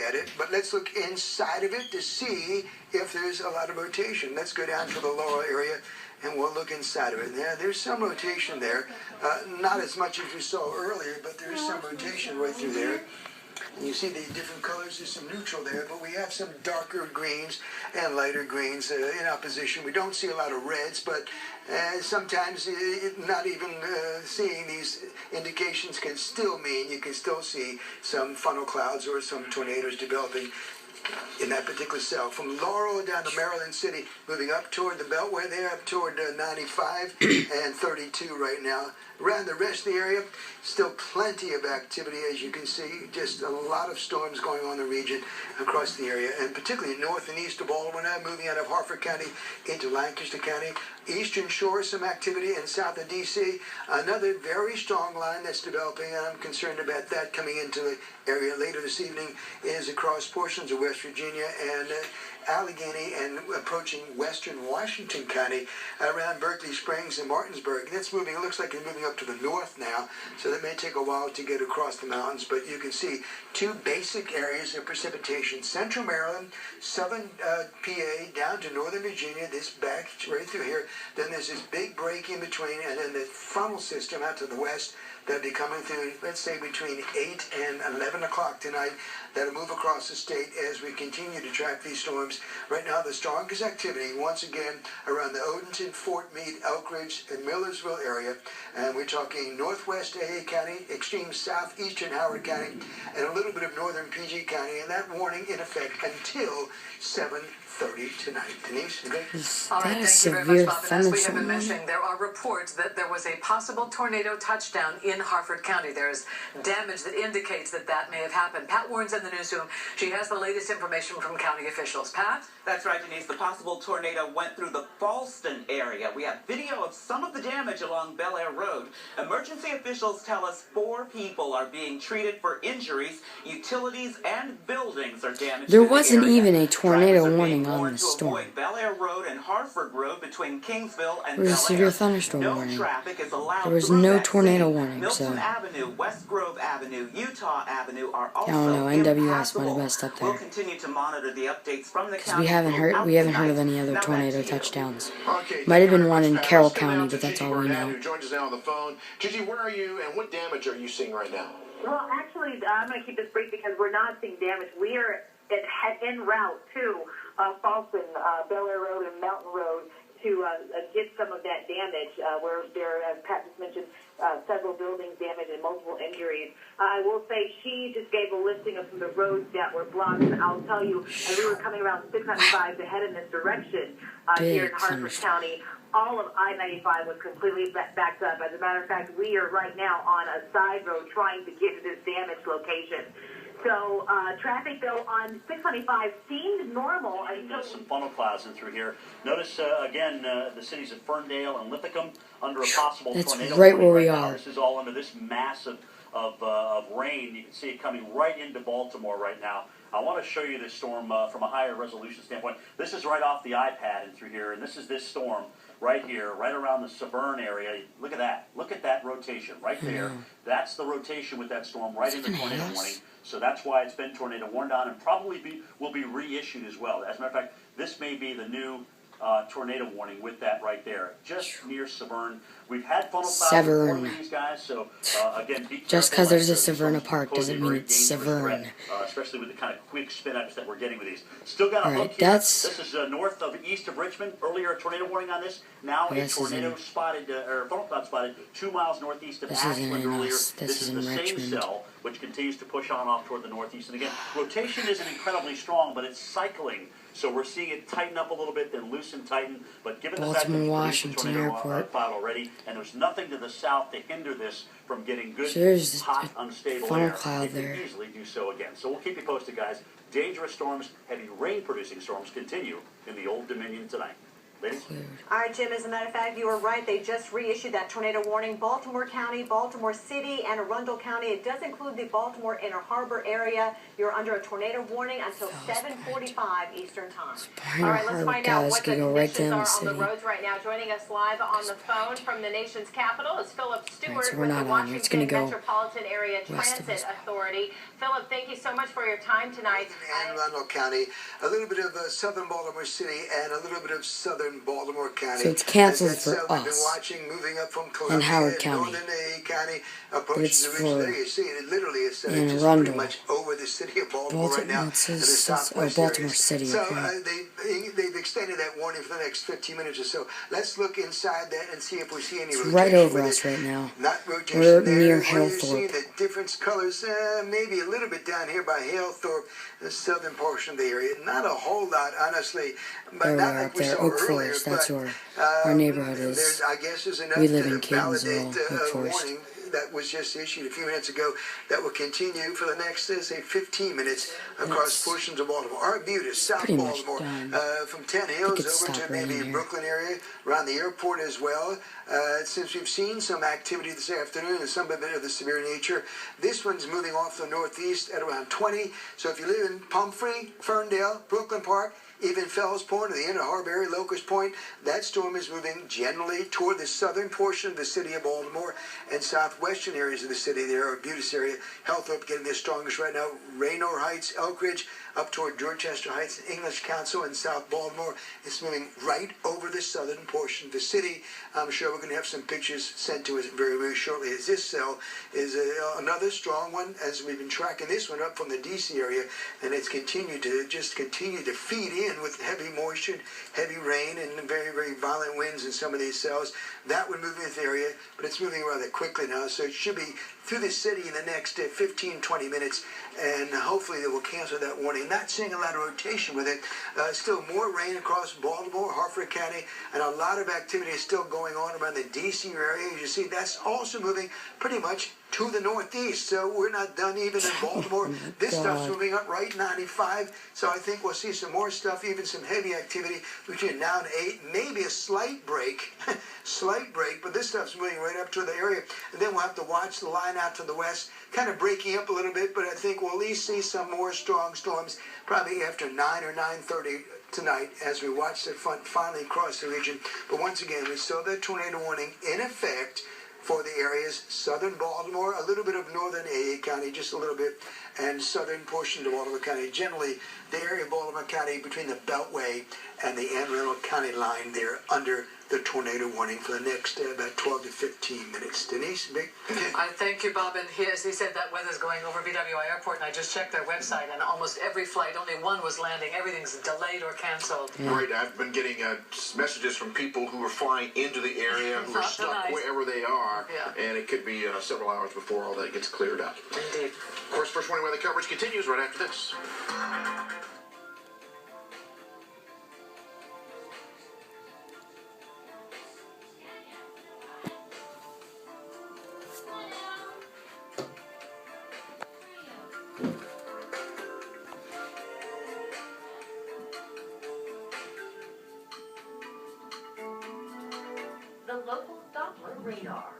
at it, but let's look inside of it to see if there's a lot of rotation. Let's go down to the Laurel area and we'll look inside of it. There's some rotation there, not as much as we saw earlier, but there's some rotation right through there. And you see the different colors, there's some neutral there, but we have some darker greens and lighter greens in opposition. We don't see a lot of reds, but sometimes not even seeing these indications can still mean you can still see some funnel clouds or some tornadoes developing in that particular cell. From Laurel down to Maryland City, moving up toward the Beltway there, up toward 95 and 32 right now. Around the rest of the area, still plenty of activity, as you can see. Just a lot of storms going on in the region across the area, and particularly north and east of Baltimore, moving out of Harford County into Lancaster County. Eastern Shore, some activity, and south of D.C. Another very strong line that's developing, and I'm concerned about that coming into the area later this evening, is across portions of West Virginia and Allegheny and approaching western Washington County around Berkeley Springs and Martinsburg. That's moving, it looks like it's moving up to the north now, so that may take a while to get across the mountains, but you can see two basic areas of precipitation: central Maryland, southern PA, down to northern Virginia, this back right through here. Then there's this big break in between, and then the funnel system out to the west that'll be coming through, let's say, between 8 and 11 o'clock tonight. That'll move across the state as we continue to track these storms. Right now, the strongest activity, once again, around the Odenton, Fort Meade, Elk Ridge, and Millersville area. And we're talking northwest AA County, extreme southeastern Howard County, and a little bit of northern PG County. And that warning in effect until 7:30 tonight. Denise, okay? All right, thank you very much, Bob. And as we have been mentioning, there are reports that there was a possible tornado touchdown in Harford County. There is damage that indicates that that may have happened. Pat Warren's in the newsroom. She has the latest information from county officials. Pat? That's right, Denise. The possible tornado went through the Falston area. We have video of some of the damage along Bel Air Road. Emergency officials tell us 4 people are being treated for injuries. Utilities and buildings are damaged. There wasn't even a tornado warning on the storm. Bel Air Road and Harford Road between Kingsville and There was a severe thunderstorm warning. There was no tornado warning, so Milton Avenue, West Grove Avenue, Utah Avenue are also I don't know. NWS might have impassable. messed up We'll there. continue to monitor the updates from the Because county. we haven't heard of any other Now tornado back to you. touchdowns. Okay, Might have been one in Pat. Carroll Let's go County, down but to that's Gigi all we Burnett, know. who joins us now on the phone. Gigi, where are you, and what damage are you seeing right now? Well, actually, I'm going to keep this brief because we're not seeing damage. We are en route to Falston, Bel Air Road, and Mountain Road to get some of that damage where there, as Pat just mentioned, several buildings damaged and multiple injuries. I will say she just gave a listing of some of the roads that were blocked, and I'll tell you, as we were coming around 695 to head in this direction here in Harford County, all of I-95 was completely backed up. As a matter of fact, we are right now on a side road trying to get to this damaged location. So traffic, though, on 625 seemed normal until some funnel clouds in through here. Notice, again, the cities of Ferndale and Lithicum under a possible tornado. That's right where we now. are. This is all under this mass of rain. You can see it coming right into Baltimore right now. I want to show you this storm from a higher resolution standpoint. This is right off the iPad and through here, and this is this storm right here, right around the Severn area. Look at that. Look at that rotation right there. That's the rotation with that storm right into tornado warning. So that's why it's been tornado warned on, and probably will be reissued as well. As a matter of fact, this may be the new tornado warning with that right there, just near Severn. We've had funnel clouds before with these guys, so again, be Just because there's a Severna Park doesn't mean it's Severn. Especially with the kind of quick spin-ups that we're getting with these. Still got a hook here. This is north of east of Richmond. Earlier, a tornado warning on this. Now a tornado spotted, or funnel cloud spotted 2 miles northeast of Ashland earlier. This is the same cell, which continues to push on off toward the northeast. And again, rotation isn't incredibly strong, but it's cycling. So we're seeing it tighten up a little bit, then loosen, tighten. But given the fact that it's produced a tornado cloud already, and there's nothing to the south to hinder this from getting good, hot, unstable air, it can easily do so again. So we'll keep you posted, guys. Dangerous storms, heavy rain-producing storms continue in the Old Dominion tonight. All right, Jim, as a matter of fact, you were right. They just reissued that tornado warning. Baltimore County, Baltimore City, and Arundel County. It does include the Baltimore Inner Harbor area. You're under a tornado warning until 7:45 Eastern Time. All right, let's find out what the conditions are on the roads right now. Joining us live on the phone from the nation's capital is Philip Stewart with the Washington Metropolitan Area Transit Authority. Philip, thank you so much for your time tonight. And Arundel County, a little bit of southern Baltimore City, and a little bit of southern Baltimore County. So it's canceled for we've been us watching, moving up from Columbia, and Howard County. northern A County, But approaching it's the ridge. for There you see it. It literally is just Arundel. pretty much over the city of Baltimore right now. It says, and the southwest Baltimore areas. City. So Okay. they've extended that warning for the next 15 minutes or so. Let's look inside that and see if we see any It's rotation right over with us it. right now. Not rotation We're there. near Where you're seeing Halethorpe. the different colors, maybe a little bit down here by Halethorpe, the southern portion of the area. Not a whole lot, honestly, but There we not are like up we there, saw Oak earlier. Forest. That's but, where our neighborhood is. I guess there's enough We live to in Catonsville, validate Oak a Forest. warning that was just issued a few minutes ago that will continue for the next, say, 15 minutes across portions of Baltimore. Our view to South pretty much Baltimore, done. from 10 Hills it's over to stopped maybe raining here. Brooklyn area, around the airport as well. Since we've seen some activity this afternoon and some of it of the severe nature, this one's moving off the northeast at around 20. So if you live in Pumphrey, Ferndale, Brooklyn Park, even Fells Point or the Inner Harbor area, Locust Point, that storm is moving generally toward the southern portion of the city of Baltimore and southwestern areas of the city there, or Buttes area. Halethorpe getting their strongest right now. Raynor Heights, Elk Ridge, up toward Dorchester Heights, English Council, and South Baltimore. It's moving right over the southern portion of the city. I'm sure we're going to have some pictures sent to us very, very shortly, as this cell is another strong one, as we've been tracking this one up from the D.C. area, and it's continued to feed in with heavy moisture, heavy rain, and very, very violent winds in some of these cells. That would move in this area, but it's moving rather quickly now, so it should be through the city in the next 15, 20 minutes, and hopefully they will cancel that warning. Not seeing a lot of rotation with it. Still more rain across Baltimore, Harford County, and a lot of activity is still going on around the D.C. area. As you see, that's also moving pretty much to the northeast, so we're not done even in Baltimore. This stuff's moving up right 95, so I think we'll see some more stuff, even some heavy activity between now and 8, maybe a slight break, but this stuff's moving right up to the area, and then we'll have to watch the line out to the west, kind of breaking up a little bit, but I think we'll at least see some more strong storms probably after 9 or 9:30 tonight as we watch the front finally cross the region. But once again, we still have that tornado warning in effect for the areas southern Baltimore, a little bit of northern A County, just a little bit, and southern portion of Baltimore County. Generally, the area of Baltimore County between the Beltway and the Anne Arundel County line, they're under the tornado warning for the next about 12 to 15 minutes. Denise, big. I thank you, Bob. And as he said, that weather's going over BWI Airport, and I just checked their website, and almost every flight, only one was landing. Everything's delayed or canceled. Right, I've been getting messages from people who are flying into the area, who are stuck wherever they are, and it could be several hours before all that gets cleared up. Indeed. Of course, First Warning Weather coverage continues right after this. The local Doppler radar.